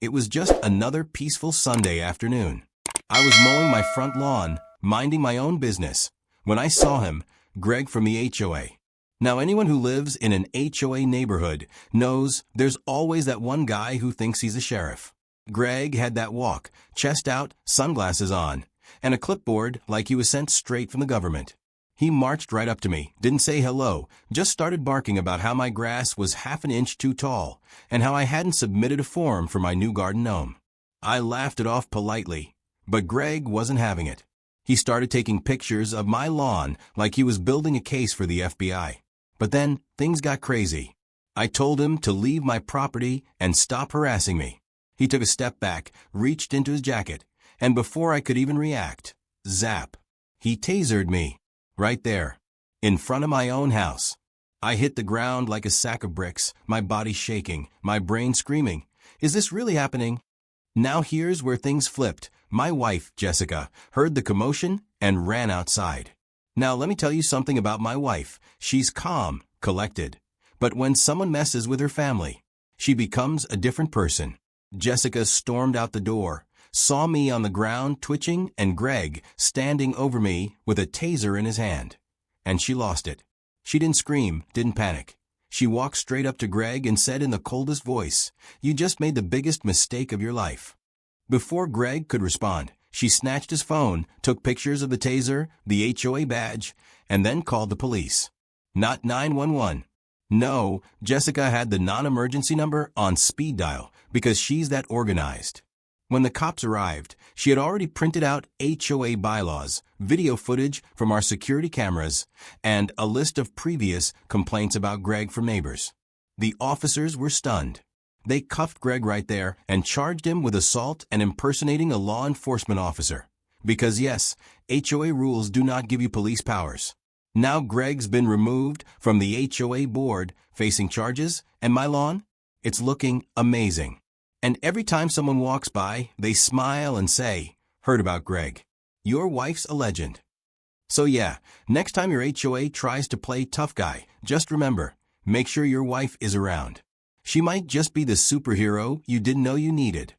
It was just another peaceful Sunday afternoon. I was mowing my front lawn, minding my own business, when I saw him, Greg from the HOA. Now, anyone who lives in an HOA neighborhood knows there's always that one guy who thinks he's a sheriff. Greg had that walk, chest out, sunglasses on, and a clipboard like he was sent straight from the government. He marched right up to me, didn't say hello, just started barking about how my grass was half an inch too tall and how I hadn't submitted a form for my new garden gnome. I laughed it off politely, but Greg wasn't having it. He started taking pictures of my lawn like he was building a case for the FBI. But then things got crazy. I told him to leave my property and stop harassing me. He took a step back, reached into his jacket, and before I could even react, zap, he tasered me. Right there, in front of my own house. I hit the ground like a sack of bricks, my body shaking, my brain screaming, "Is this really happening?" Now here's where things flipped. My wife, Jessica, heard the commotion and ran outside. Now let me tell you something about my wife. She's calm, collected. But when someone messes with her family, she becomes a different person. Jessica stormed out the door, saw me on the ground twitching and Greg standing over me with a taser in his hand. And she lost it. She didn't scream, didn't panic. She walked straight up to Greg and said in the coldest voice, "You just made the biggest mistake of your life." Before Greg could respond, she snatched his phone, took pictures of the taser, the HOA badge, and then called the police. Not 911. No, Jessica had the non-emergency number on speed dial because she's that organized. When the cops arrived, she had already printed out HOA bylaws, video footage from our security cameras, and a list of previous complaints about Greg from neighbors. The officers were stunned. They cuffed Greg right there and charged him with assault and impersonating a law enforcement officer. Because yes, HOA rules do not give you police powers. Now Greg's been removed from the HOA board, facing charges, and my lawn? It's looking amazing. And every time someone walks by, they smile and say, "Heard about Greg. Your wife's a legend." So yeah, next time your HOA tries to play tough guy, just remember, make sure your wife is around. She might just be the superhero you didn't know you needed.